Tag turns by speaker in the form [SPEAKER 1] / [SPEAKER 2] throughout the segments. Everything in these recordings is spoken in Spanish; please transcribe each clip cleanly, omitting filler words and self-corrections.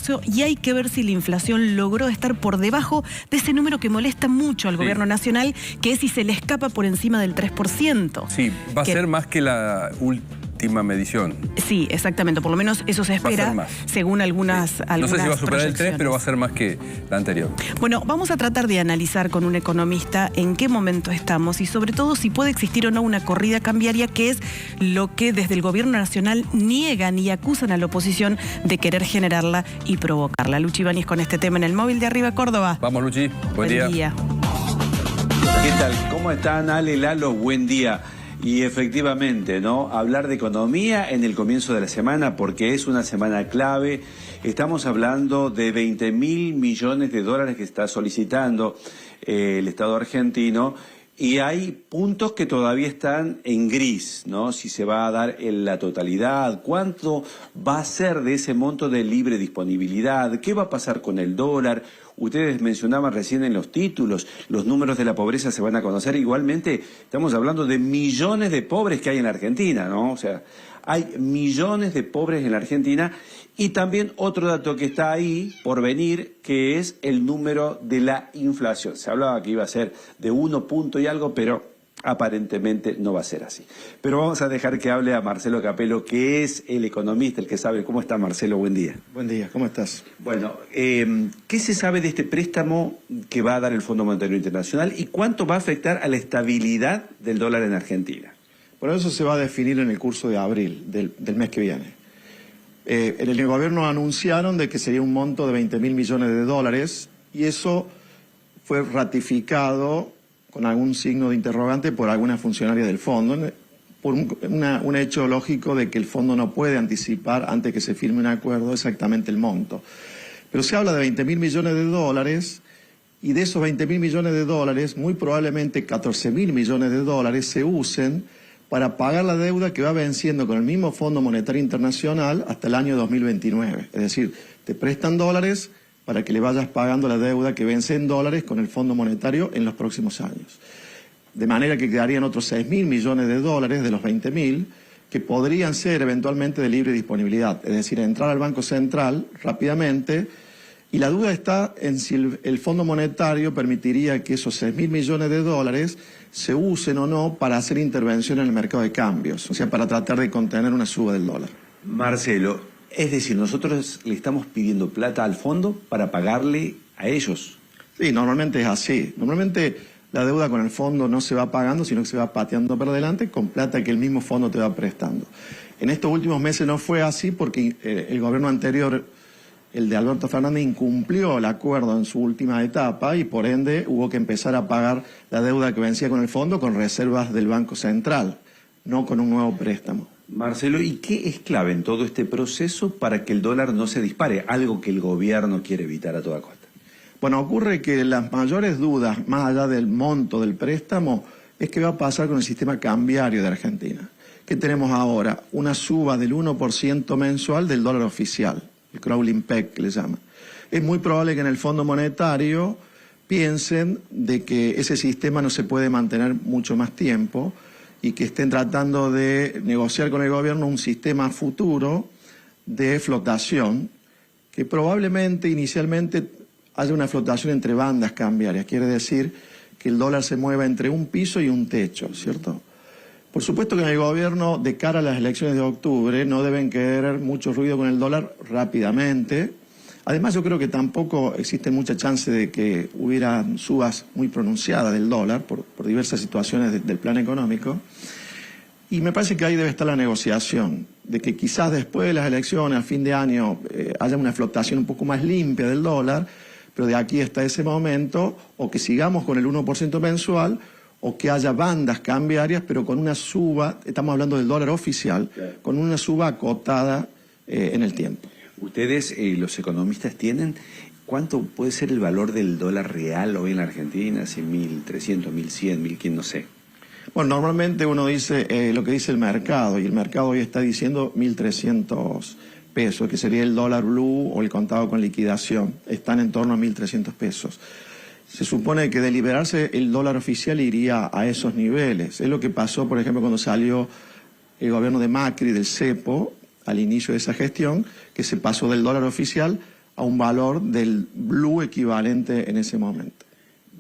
[SPEAKER 1] marzo y hay que ver si la inflación logró estar por debajo de ese número que molesta mucho al gobierno nacional, que es si se le escapa por encima del 3%.
[SPEAKER 2] Sí, va a ser más que la última medición.
[SPEAKER 1] Sí, exactamente, por lo menos eso se espera, según algunas
[SPEAKER 2] No sé si va a superar el 3, pero va a ser más que la anterior.
[SPEAKER 1] Bueno, vamos a tratar de analizar con un economista en qué momento estamos y sobre todo si puede existir o no una corrida cambiaria, que es lo que desde el gobierno nacional niegan y acusan a la oposición de querer generarla y provocarla. Luchi Ibáñez con este tema en el móvil de Arriba Córdoba.
[SPEAKER 2] Vamos, Luchi. Buen día.
[SPEAKER 3] ¿Qué tal? ¿Cómo están, Ale, Lalo? Buen día. Y efectivamente, ¿no? Hablar de economía en el comienzo de la semana, porque es una semana clave. Estamos hablando de 20.000 millones de dólares que está solicitando el Estado argentino. Y hay puntos que todavía están en gris, ¿no? Si se va a dar en la totalidad, cuánto va a ser de ese monto de libre disponibilidad, qué va a pasar con el dólar. Ustedes mencionaban recién en los títulos, los números de la pobreza se van a conocer. Igualmente, estamos hablando de millones de pobres que hay en la Argentina, ¿no? O sea, hay millones de pobres en la Argentina. Y también otro dato que está ahí por venir, que es el número de la inflación. Se hablaba que iba a ser de 1 punto y algo, pero aparentemente no va a ser así. Pero vamos a dejar que hable a Marcelo Capello, que es el economista, el que sabe. ¿Cómo está, Marcelo? Buen día.
[SPEAKER 4] Buen día, ¿cómo estás?
[SPEAKER 3] Bueno, ¿qué se sabe de este préstamo que va a dar el Fondo Monetario Internacional y cuánto va a afectar a la estabilidad del dólar en Argentina?
[SPEAKER 4] Bueno, eso se va a definir en el curso de abril del mes que viene. En el gobierno anunciaron de que sería un monto de 20.000 millones de dólares y eso fue ratificado con algún signo de interrogante por alguna funcionaria del fondo, por un hecho lógico de que el fondo no puede anticipar antes que se firme un acuerdo exactamente el monto. Pero se habla de 20.000 millones de dólares y de esos 20.000 millones de dólares, muy probablemente 14.000 millones de dólares se usen para pagar la deuda que va venciendo con el mismo Fondo Monetario Internacional hasta el año 2029. Es decir, te prestan dólares para que le vayas pagando la deuda que vence en dólares con el Fondo Monetario en los próximos años. De manera que quedarían otros 6.000 millones de dólares de los 20.000 que podrían ser eventualmente de libre disponibilidad. Es decir, entrar al Banco Central rápidamente. Y la duda está en si el Fondo Monetario permitiría que esos 6.000 millones de dólares se usen o no para hacer intervención en el mercado de cambios, o sea, para tratar de contener una suba del dólar.
[SPEAKER 3] Marcelo, es decir, nosotros le estamos pidiendo plata al fondo para pagarle a ellos.
[SPEAKER 4] Sí, normalmente es así. Normalmente la deuda con el fondo no se va pagando, sino que se va pateando para adelante con plata que el mismo fondo te va prestando. En estos últimos meses no fue así porque el gobierno anterior, el de Alberto Fernández, incumplió el acuerdo en su última etapa y por ende hubo que empezar a pagar la deuda que vencía con el fondo con reservas del Banco Central, no con un nuevo préstamo.
[SPEAKER 3] Marcelo, ¿y qué es clave en todo este proceso para que el dólar no se dispare? Algo que el gobierno quiere evitar a toda costa.
[SPEAKER 4] Bueno, ocurre que las mayores dudas, más allá del monto del préstamo, es qué va a pasar con el sistema cambiario de Argentina. ¿Qué tenemos ahora? Una suba del 1% mensual del dólar oficial. El crawling peg que le llaman. Es muy probable que en el Fondo Monetario piensen de que ese sistema no se puede mantener mucho más tiempo y que estén tratando de negociar con el gobierno un sistema futuro de flotación que probablemente inicialmente haya una flotación entre bandas cambiarias. Quiere decir que el dólar se mueva entre un piso y un techo, ¿cierto? Por supuesto que en el gobierno, de cara a las elecciones de octubre, no deben querer mucho ruido con el dólar rápidamente. Además, yo creo que tampoco existe mucha chance de que hubiera subas muy pronunciadas del dólar por diversas situaciones del plan económico. Y me parece que ahí debe estar la negociación, de que quizás después de las elecciones, a fin de año, haya una flotación un poco más limpia del dólar, pero de aquí hasta ese momento, o que sigamos con el 1% mensual, o que haya bandas cambiarias, pero con una suba, estamos hablando del dólar oficial, con una suba acotada en el tiempo.
[SPEAKER 3] Ustedes, los economistas, tienen cuánto puede ser el valor del dólar real hoy en la Argentina, si 1.300, 1.100, 1.500, no sé.
[SPEAKER 4] Bueno, normalmente uno dice lo que dice el mercado, y el mercado hoy está diciendo 1.300 pesos, que sería el dólar blue o el contado con liquidación. Están en torno a 1.300 pesos. Se supone que de liberarse el dólar oficial iría a esos niveles. Es lo que pasó, por ejemplo, cuando salió el gobierno de Macri, del cepo, al inicio de esa gestión, que se pasó del dólar oficial a un valor del blue equivalente en ese momento.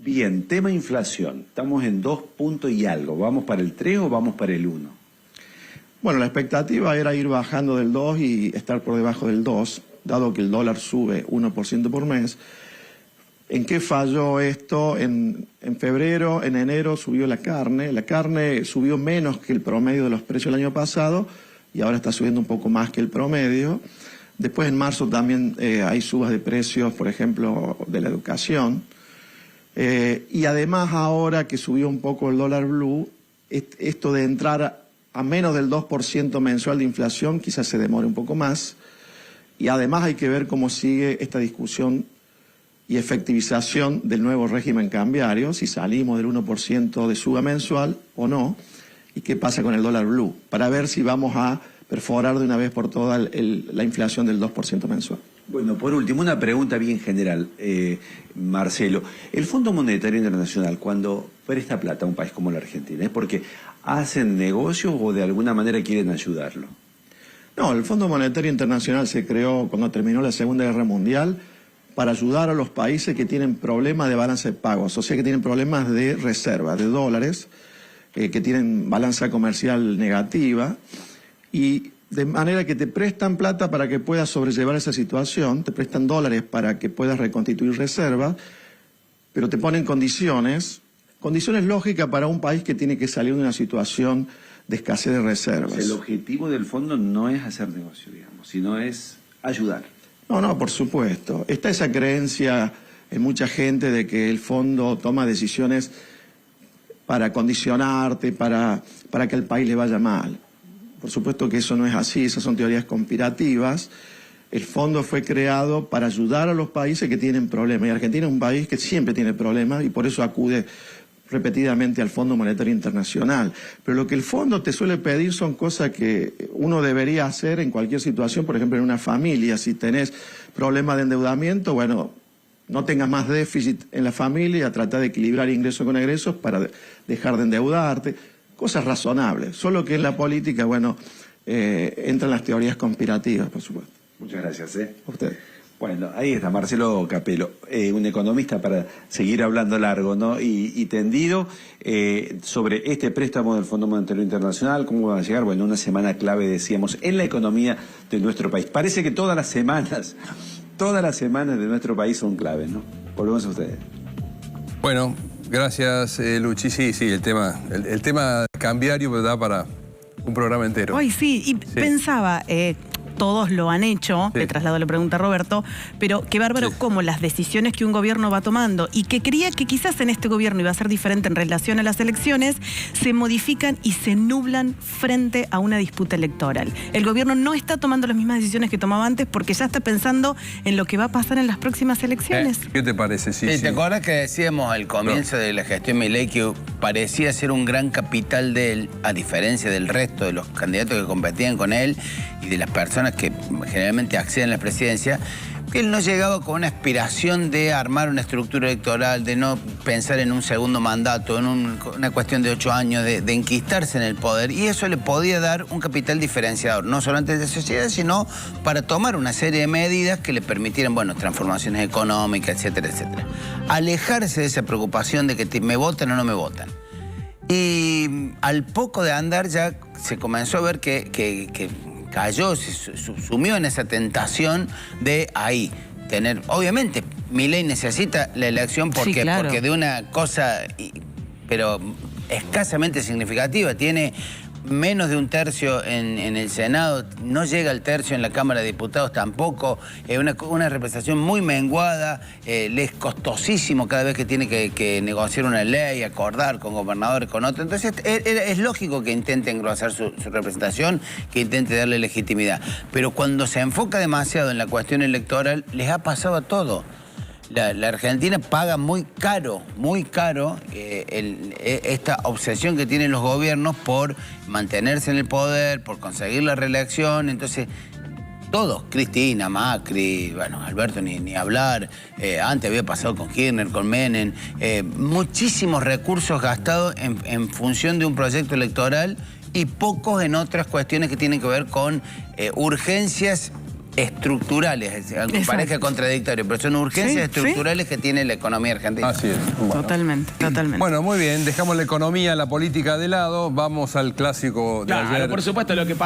[SPEAKER 3] Bien, tema inflación. Estamos en 2 puntos y algo. ¿Vamos para el 3 o vamos para el 1?
[SPEAKER 4] Bueno, la expectativa era ir bajando del 2 y estar por debajo del 2, dado que el dólar sube 1% por mes. ¿En qué falló esto? En febrero, en enero subió la carne. La carne subió menos que el promedio de los precios del año pasado y ahora está subiendo un poco más que el promedio. Después en marzo también hay subas de precios, por ejemplo, de la educación. Y además ahora que subió un poco el dólar blue, esto de entrar a menos del 2% mensual de inflación quizás se demore un poco más. Y además hay que ver cómo sigue esta discusión y efectivización del nuevo régimen cambiario, si salimos del 1% de suba mensual o no, y qué pasa con el dólar blue, para ver si vamos a perforar de una vez por todas la inflación del 2% mensual.
[SPEAKER 3] Bueno, por último, una pregunta bien general, Marcelo. El Fondo Monetario Internacional, cuando presta plata a un país como la Argentina, ¿es porque hacen negocios o de alguna manera quieren ayudarlo?
[SPEAKER 4] No, el Fondo Monetario Internacional se creó cuando terminó la Segunda Guerra Mundial para ayudar a los países que tienen problemas de balance de pagos, o sea que tienen problemas de reserva, de dólares, que tienen balanza comercial negativa, y de manera que te prestan plata para que puedas sobrellevar esa situación, te prestan dólares para que puedas reconstituir reservas, pero te ponen condiciones lógicas para un país que tiene que salir de una situación de escasez de reservas.
[SPEAKER 3] El objetivo del fondo no es hacer negocio, digamos, sino es ayudar.
[SPEAKER 4] No, por supuesto. Está esa creencia en mucha gente de que el fondo toma decisiones para condicionarte, para que al país le vaya mal. Por supuesto que eso no es así, esas son teorías conspirativas. El fondo fue creado para ayudar a los países que tienen problemas. Y Argentina es un país que siempre tiene problemas y por eso acude repetidamente al Fondo Monetario Internacional. Pero lo que el fondo te suele pedir son cosas que uno debería hacer en cualquier situación, por ejemplo en una familia. Si tenés problemas de endeudamiento, bueno, no tengas más déficit en la familia, trata de equilibrar ingresos con egresos para dejar de endeudarte. Cosas razonables, solo que en la política, bueno, entran las teorías conspirativas, por supuesto.
[SPEAKER 3] Muchas gracias.
[SPEAKER 4] A usted.
[SPEAKER 3] Bueno, ahí está Marcelo Capello, un economista para seguir hablando largo, ¿no? y tendido sobre este préstamo del Fondo Monetario Internacional, cómo va a llegar, bueno, una semana clave, decíamos, en la economía de nuestro país. Parece que todas las semanas de nuestro país son claves, ¿no? Volvemos a ustedes.
[SPEAKER 2] Bueno, gracias, Luchi. Sí, el tema cambiario pues, da para un programa entero.
[SPEAKER 1] Ay, sí, y pensaba, todos lo han hecho, le traslado la pregunta a Roberto, pero qué bárbaro cómo las decisiones que un gobierno va tomando y que creía que quizás en este gobierno iba a ser diferente en relación a las elecciones, se modifican y se nublan frente a una disputa electoral. El gobierno no está tomando las mismas decisiones que tomaba antes porque ya está pensando en lo que va a pasar en las próximas elecciones.
[SPEAKER 2] ¿Qué te parece? Sí.
[SPEAKER 5] ¿Te acuerdas que decíamos al comienzo de la gestión Milei que parecía ser un gran capital de él, a diferencia del resto de los candidatos que competían con él y de las personas que generalmente acceden a la presidencia, que él no llegaba con una aspiración de armar una estructura electoral, de no pensar en un segundo mandato, en una cuestión de 8 años, de enquistarse en el poder, y eso le podía dar un capital diferenciador, no solamente de la sociedad, sino para tomar una serie de medidas que le permitieran, bueno, transformaciones económicas, etcétera, etcétera. Alejarse de esa preocupación de que me votan o no me votan. Y al poco de andar ya se comenzó a ver que cayó, se sumió en esa tentación de ahí tener... Obviamente, Milei necesita la elección porque,
[SPEAKER 1] sí, claro,
[SPEAKER 5] porque de una cosa, pero escasamente significativa, tiene menos de un tercio en el Senado, no llega al tercio en la Cámara de Diputados tampoco, una representación muy menguada, le es costosísimo cada vez que tiene que negociar una ley, acordar con gobernadores, con otros. Entonces es lógico que intente engrosar su representación, que intente darle legitimidad. Pero cuando se enfoca demasiado en la cuestión electoral, les ha pasado a todo. La Argentina paga muy caro esta obsesión que tienen los gobiernos por mantenerse en el poder, por conseguir la reelección. Entonces, todos, Cristina, Macri, bueno, Alberto ni hablar, antes había pasado con Kirchner, con Menem, muchísimos recursos gastados en función de un proyecto electoral y pocos en otras cuestiones que tienen que ver con urgencias estructurales, aunque
[SPEAKER 1] Exacto.
[SPEAKER 5] parezca contradictorio, pero son urgencias estructurales que tiene la economía argentina.
[SPEAKER 2] Así es. Bueno.
[SPEAKER 1] Totalmente.
[SPEAKER 2] Bueno, muy bien, dejamos la economía, la política de lado, vamos al clásico de
[SPEAKER 6] Claro,
[SPEAKER 2] ayer.
[SPEAKER 6] por supuesto, lo que pasa